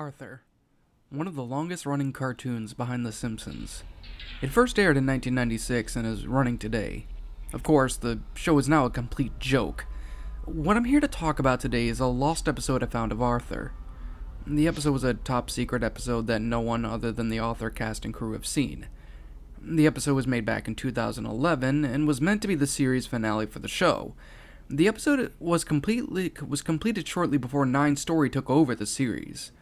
Arthur, one of the longest-running cartoons behind The Simpsons. It first aired in 1996 and is running today. Of course, the show is now a complete joke. What I'm here to talk about today is a lost episode I found of Arthur. The episode was a top-secret episode that no one other than the author, cast, and crew have seen. The episode was made back in 2011 and was meant to be the series finale for the show. The episode was completed shortly before 9 Story took over the series.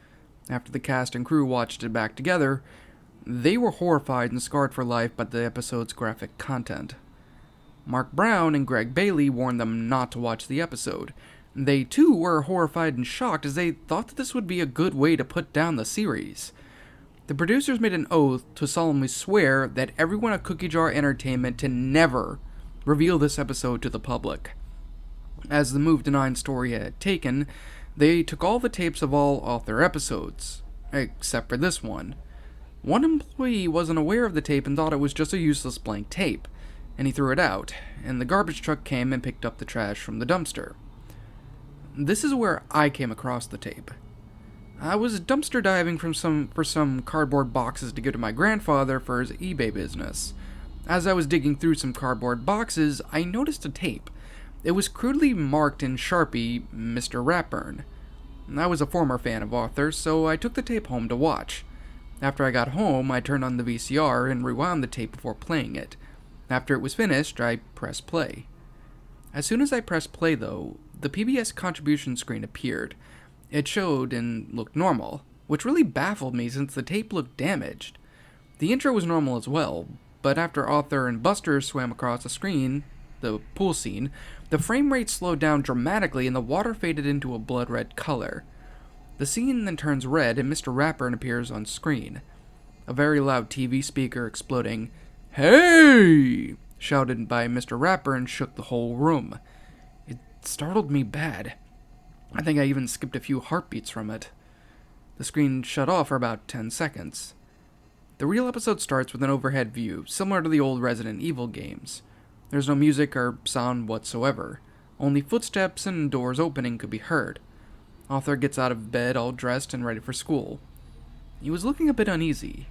After the cast and crew watched it back together, they were horrified and scarred for life by the episode's graphic content. Mark Brown and Greg Bailey warned them not to watch the episode. They too were horrified and shocked as they thought that this would be a good way to put down the series. The producers made an oath to solemnly swear that everyone at Cookie Jar Entertainment to never reveal this episode to the public. As the move to 9 Story had taken, they took all the tapes of all Arthur episodes, except for this one. One employee wasn't aware of the tape and thought it was just a useless blank tape, and he threw it out, and the garbage truck came and picked up the trash from the dumpster. This is where I came across the tape. I was dumpster diving for some cardboard boxes to give to my grandfather for his eBay business. As I was digging through some cardboard boxes, I noticed a tape. It was crudely marked in Sharpie, Mr.Ratburn. I was a former fan of Arthur, so I took the tape home to watch. After I got home, I turned on the VCR and rewound the tape before playing it. After it was finished, I pressed play. As soon as I pressed play, though, the PBS contribution screen appeared. It showed and looked normal, which really baffled me since the tape looked damaged. The intro was normal as well, but after Arthur and Buster swam across the screen, the pool scene, the frame rate slowed down dramatically and the water faded into a blood red color. The scene then turns red and Mr. Ratburn appears on screen. A very loud TV speaker exploding, "Hey!" shouted by Mr. Ratburn shook the whole room. It startled me bad. I think I even skipped a few heartbeats from it. The screen shut off for about 10 seconds. The real episode starts with an overhead view, similar to the old Resident Evil games. There's no music or sound whatsoever. Only footsteps and doors opening could be heard. Arthur gets out of bed all dressed and ready for school. He was looking a bit uneasy.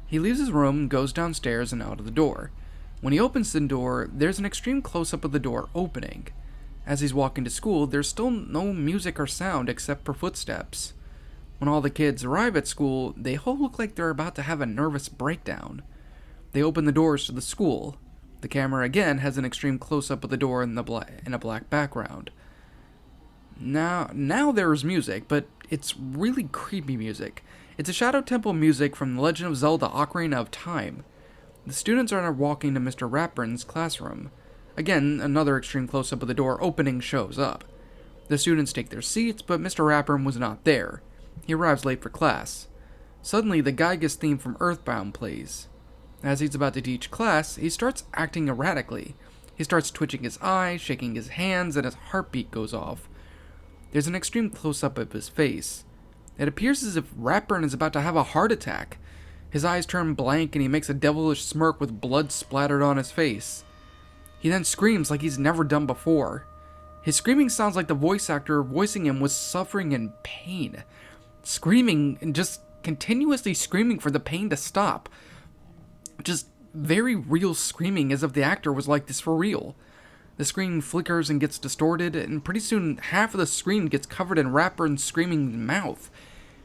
He leaves his room and goes downstairs and out of the door. When he opens the door, there's an extreme close-up of the door opening. As he's walking to school, there's still no music or sound except for footsteps. When all the kids arrive at school, they all look like they're about to have a nervous breakdown. They open the doors to the school. The camera again has an extreme close-up of the door in a black background. Now there's music, but it's really creepy music. It's a Shadow Temple music from The Legend of Zelda: Ocarina of Time. The students are now walking to Mr. Ratburn's classroom. Again, another extreme close-up of the door opening shows up. The students take their seats, but Mr. Ratburn was not there. He arrives late for class. Suddenly, the Gygas theme from Earthbound plays. As he's about to teach class, he starts acting erratically. He starts twitching his eyes, shaking his hands, and his heartbeat goes off. There's an extreme close-up of his face. It appears as if Ratburn is about to have a heart attack. His eyes turn blank and he makes a devilish smirk with blood splattered on his face. He then screams like he's never done before. His screaming sounds like the voice actor voicing him was suffering in pain. Screaming and just continuously screaming for the pain to stop. Just very real screaming as if the actor was like this for real. The screen flickers and gets distorted, and pretty soon half of the screen gets covered in Ratburn's screaming mouth.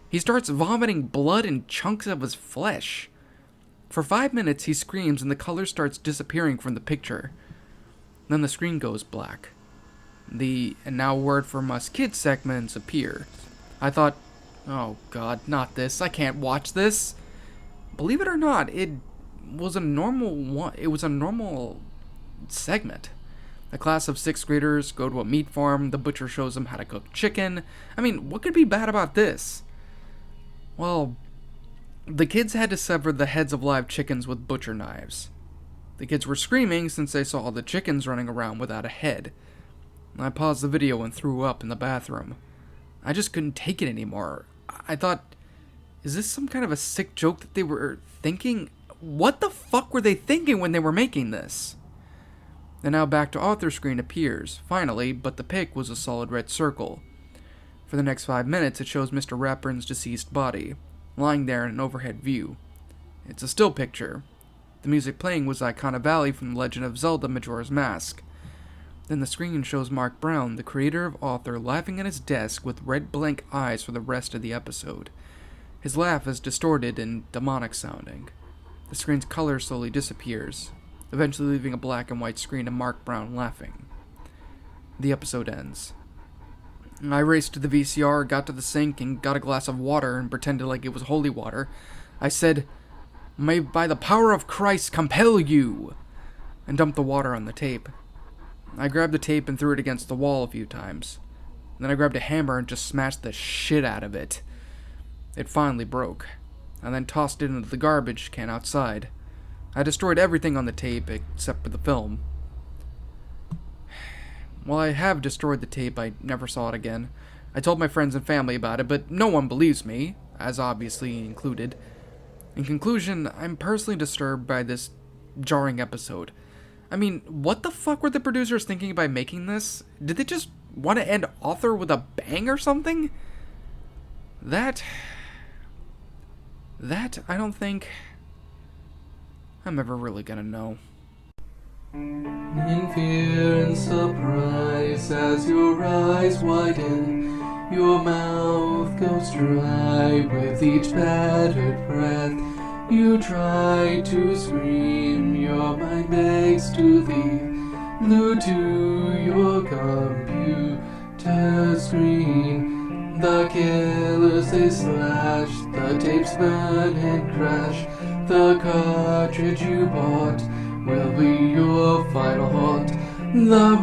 He starts vomiting blood and chunks of his flesh. For 5 minutes he screams and the color starts disappearing from the picture. Then the screen goes black. The "and now word from us kids" segments appear. I thought, oh god, not this, I can't watch this. Believe it or not, it was a normal segment. A class of 6th graders go to a meat farm, the butcher shows them how to cook chicken. I mean, what could be bad about this? Well, the kids had to sever the heads of live chickens with butcher knives. The kids were screaming since they saw the chickens running around without a head. I paused the video and threw up in the bathroom. I just couldn't take it anymore. I thought, is this some kind of a sick joke that they were thinking? What the fuck were they thinking when they were making this? And now back to Arthur's screen appears, finally, but the pic was a solid red circle. For the next 5 minutes, it shows Mr. Ratburn's deceased body, lying there in an overhead view. It's a still picture. The music playing was Icona Valley from The Legend of Zelda Majora's Mask. Then the screen shows Mark Brown, the creator of author, laughing at his desk with red blank eyes for the rest of the episode. His laugh is distorted and demonic sounding. The screen's color slowly disappears, eventually leaving a black and white screen of Mark Brown laughing. The episode ends. I raced to the VCR, got to the sink, and got a glass of water and pretended like it was holy water. I said, "May by the power of Christ compel you!" and dumped the water on the tape. I grabbed the tape and threw it against the wall a few times. Then I grabbed a hammer and just smashed the shit out of it. It finally broke. I then tossed it into the garbage can outside. I destroyed everything on the tape except for the film. While I have destroyed the tape, I never saw it again. I told my friends and family about it, but no one believes me, as obviously included. In conclusion, I'm personally disturbed by this jarring episode. I mean, what the fuck were the producers thinking by making this? Did they just want to end author with a bang or something? That I don't think I'm ever really gonna know. In fear and surprise, as your eyes widen, your mouth goes dry with each battered breath. You try to scream, your mind begs to leave, glued to your computer screen. The killers they slash, the tapes burn and crash. The cartridge you bought will be your final haunt. The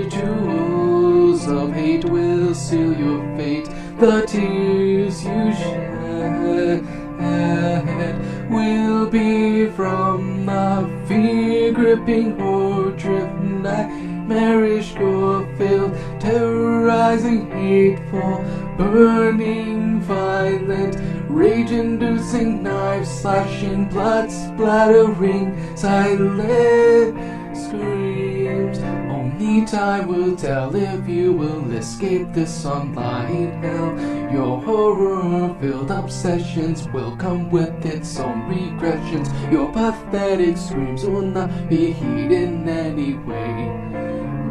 rituals of hate will seal your fate. The tears you shed will be from a fear-gripping, horror-driven, nightmarish, gore-filled, terrorizing, hateful, burning, violent, rage-inducing, knife-slashing, blood-splattering, silent screams. Only time will tell if you will escape this online hell. Your horror-filled obsessions will come with its own regressions. Your pathetic screams will not be heeded in any way,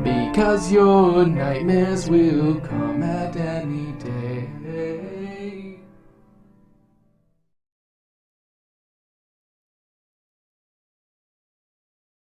because your nightmares will come at any day.